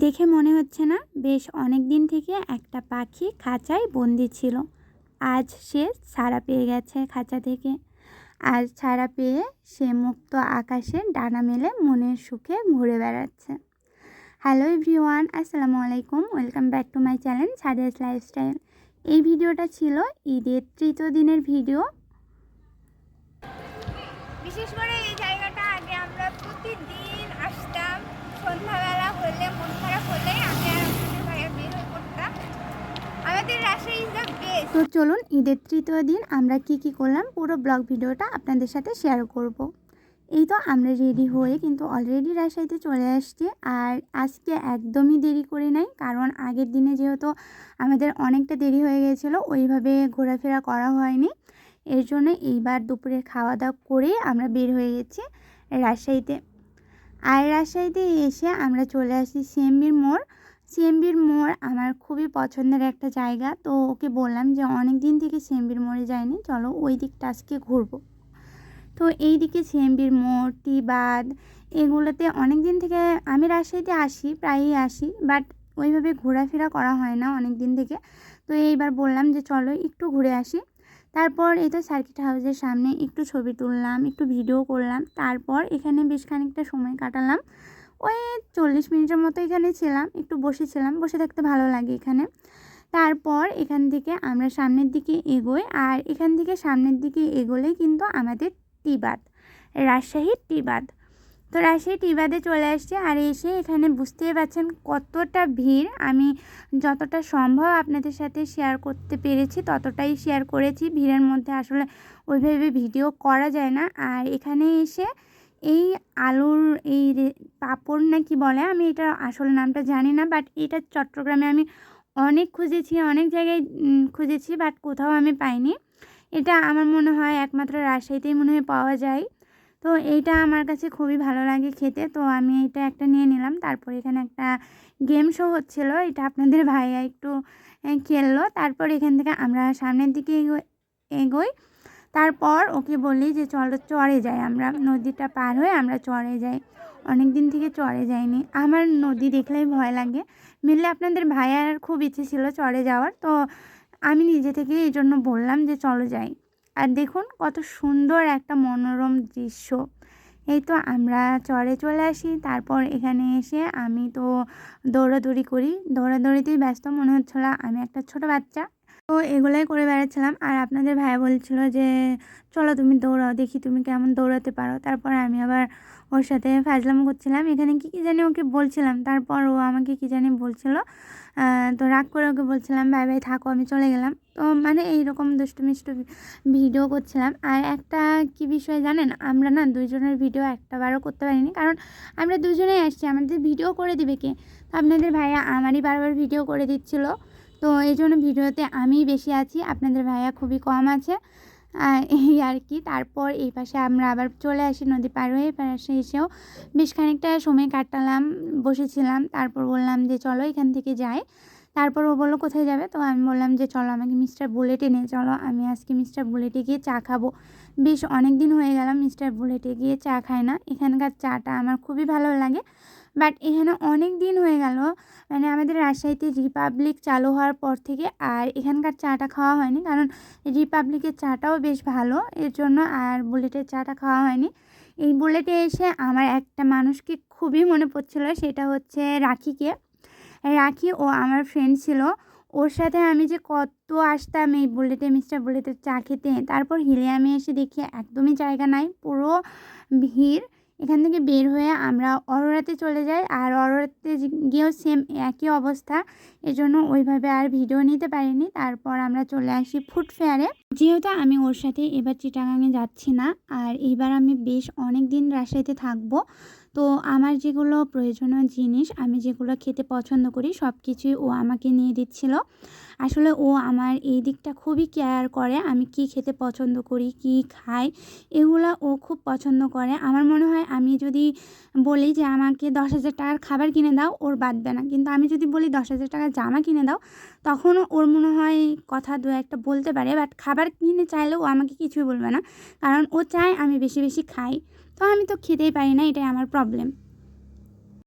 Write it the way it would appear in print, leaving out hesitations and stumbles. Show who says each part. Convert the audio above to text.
Speaker 1: দেখে মনে হচ্ছে না বেশ অনেক দিন থেকে একটা পাখি খাঁচায় বন্দি ছিল। আজ সে ছাড়া পেয়ে গেছে খাঁচা থেকে। আজ ছাড়া পেয়ে সে মুক্ত আকাশে ডানা মেলে মনের সুখে ঘুরে বেড়াচ্ছে। হ্যালো এভরিওয়ান, আসসালামু আলাইকুম। Welcome back to my channel Sadia's lifestyle. এই ভিডিওটা ছিল ঈদের তৃতীয় দিনের ভিডিও।
Speaker 2: বিশেষ করে এই জায়গাটা আগে আমরা প্রতিদিন আসতাম। সন্ধ্যাবেলা হলে, মন খারাপ হলে আমি আর আমাদের ভাইয়া বের হয়ে পড়তাম। আমাদের রাজশাহী ইজ দ্য বেস্ট।
Speaker 1: তো চলুন ঈদের তৃতীয় দিন আমরা কি করলাম পুরো ব্লগ ভিডিওটা আপনাদের সাথে শেয়ার করব। এই তো আমরা রেডি হয়ে কিন্তু অলরেডি রাজশাহীতে চলে আসছি। আর আজকে একদমই দেরি করি নাই, কারণ আগের দিনে যেহেতু আমাদের অনেকটা দেরি হয়ে গিয়েছিলো, ওইভাবে ঘোরাফেরা করা হয়নি। এর জন্য এইবার দুপুরে খাওয়া দাওয়া করে আমরা বের হয়ে গেছি রাজশাহীতে। আর রাজশাহীতে এসে আমরা চলে আসি সিএমবির মোড়। সিএমবির মোড় আমার খুবই পছন্দের একটা জায়গা। তো ওকে বললাম যে অনেক দিন থেকে সিএমবির মোড়ে যাইনি, চলো ওই দিকটা আজকে ঘুরবো। তো এই দিকে সিএমবির মোড়, টিবাদ, এগুলোতে অনেক দিন থেকে আমি রাজশাহীতে আসি, প্রায়ই আসি, বাট ওইভাবে ঘোরাফেরা করা হয় না অনেক দিন থেকে। তো এইবার বললাম যে চলো একটু ঘুরে আসি। তারপর এই তো সার্কিট হাউসের সামনে একটু ছবি তুললাম, একটু ভিডিও করলাম। তারপর এখানে বেশ খানিকটা সময় কাটালাম, ওই 40 মিনিটের মতো এখানে ছিলাম, একটু বসেছিলাম, বসে থাকতে ভালো লাগে এখানে। তারপর এখান থেকে আমরা সামনের দিকে এগোই, আর এখান থেকে সামনের দিকে এগোলেই কিন্তু আমাদের টিবাদ, রাজশাহীর টিবাদ। তো রাজশাহী টিবাদে চলে আসছে। আর এসে এখানে বুঝতেই পারছেন কতটা ভিড়। আমি যতটা সম্ভব আপনাদের সাথে শেয়ার করতে পেরেছি ততটাই শেয়ার করেছি। ভিড়ের মধ্যে আসলে ওইভাবে ভিডিও করা যায় না। আর এখানে এসে এই আলুর এই পাঁপড় না কি বলে, আমি এটার আসল নামটা জানি না, বাট এটা চট্টগ্রামে আমি অনেক খুঁজেছি, অনেক জায়গায় খুঁজেছি, বাট কোথাও আমি পাইনি। এটা আমার মনে হয় একমাত্র রাজশাহীতেই মনে হয় পাওয়া যায়। তো এইটা আমার কাছে খুবই ভালো লাগে খেতে, তো আমি এটা একটা নিয়ে নিলাম। তারপর এখানে একটা গেম শো হচ্ছিলো, এটা আপনাদের ভাইয়া একটু খেললো। তারপর এখান থেকে আমরা সামনের দিকে এগোই। তারপর ওকে বলি যে চলো চরে যাই, আমরা নদীটা পার হয়ে আমরা চরে যাই। অনেক দিন থেকে চরে যাইনি, আমার নদী দেখলেই ভয় লাগে। মিললে আপনাদের ভাইয়ার খুব ইচ্ছে ছিল চরে যাওয়ার, তো আমি নিজে থেকে এই জন্য বললাম যে চলো যাই। আর দেখুন কত সুন্দর একটা মনোরম দৃশ্য। এই তো আমরা চরে চলে আসি। তারপর এখানে এসে আমি তো দৌড়াদৌড়ি করি, দৌড়াদৌড়িতেই ব্যস্ত মনে হচ্ছিলো আমি একটা ছোট বাচ্চা। তো এগুলাই করে বেড়াচ্ছিলাম। আর আপনাদের ভাইয়া বলছিল যে চলো তুমি দৌড়াও, দেখি তুমি কেমন দৌড়াতে পারো। তারপর আমি আবার ওর সাথে ফাজলাম করছিলাম, এখানে কী জানি ওকে বলছিলাম। তারপর ও আমাকে কী জানি বলছিল, তো রাগ করে ওকে বলছিলাম বাই বাই থাকো, আমি চলে গেলাম। তো মানে এইরকম দুষ্টু মিষ্টু ভিডিও করছিলাম। আর একটা কি বিষয় জানেন, আমরা না দুইজনের ভিডিও একটাবারও করতে পারিনি, কারণ আমরা দুজনেই আসছি, আমাদের ভিডিও করে দিবে কে। তো আপনাদের ভাইয়া আমারই বারবার ভিডিও করে দিচ্ছিলো, তো এই জন্য ভিডিওতে আমিই বেশি আছি, আপনাদের ভাইয়া খুবই কম আছে, এই আর কি। তারপর এই পাশে আমরা আবার চলে আসি নদী পার হয়ে। পাশে এসেও বেশ খানিকটা সময় কাটালাম, বসেছিলাম। তারপর বললাম যে চলো এখান থেকে যাই। তারপর ও বললো কোথায় যাবে, তো আমি বললাম যে চলো আমাকে মিস্টার বুলেটে নিয়ে চলো, আমি আজকে মিস্টার বুলেটে গিয়ে চা খাবো। বেশ অনেক দিন হয়ে গেলাম মিস্টার বুলেটে গিয়ে চা খাই না। এখানকার চাটা আমার খুবই ভালো লাগে, বাট এখানে অনেক দিন হয়ে গেল, মানে আমাদের রাজশাহীতে রিপাবলিক চালু হওয়ার পর থেকে আর এখানকার চাটা খাওয়া হয়নি, কারণ রিপাবলিকের চাটাও বেশ ভালো, এর জন্য আর বুলেটের চাটা খাওয়া হয়নি। এই বুলেটে এসে আমার একটা মানুষকে খুবই মনে পড়ছিল, সেটা হচ্ছে রাখিকে। রাখি ও আমার ফ্রেন্ড ছিল, ওর সাথে আমি যে কত আসতাম এই বুলেটে, মিস্টার বুলেটের চা খেতে। তারপর হিলিয়ামে এসে দেখি একদমই জায়গা নাই, পুরো ভিড়। এখান থেকে বের হয়ে আমরা অরোরাতে চলে যাই, আর অরোরাতে গিয়েও সেম একই অবস্থা, এজন্য ওইভাবে আর ভিডিও নিতে পারিনি। তারপর আমরা চলে আসি ফুড ফেয়ারে। যেহেতু আমি ওর সাথে এবার চিটাগাঙে যাচ্ছি না, আর এইবার আমি বেশ অনেক দিন রাজশাহীতে থাকবো, তো আমার যেগুলো প্রয়োজনীয় জিনিস, আমি যেগুলো খেতে পছন্দ করি সব কিছুই ও আমাকে নিয়ে দিচ্ছিল। আসলে ও আমার এই দিকটা খুবই কেয়ার করে, আমি কি খেতে পছন্দ করি, কি খাই, এগুলো ও খুব পছন্দ করে। আমার মনে হয় আমি যদি বলি যে আমাকে 10,000 টাকার খাবার কিনে দাও, ওর বাদবে না। কিন্তু আমি যদি বলি 10,000 টাকার জামা কিনে দাও, তখনও ওর মনে হয় কথা দু একটা বলতে পারে, বাট খাবার কিনে চাইলেও ও আমাকে কিছুই বলবে না, কারণ ও চায় আমি বেশি বেশি খাই। তো আমি তো খেতেই পারি না, এটাই আমার প্রবলেম।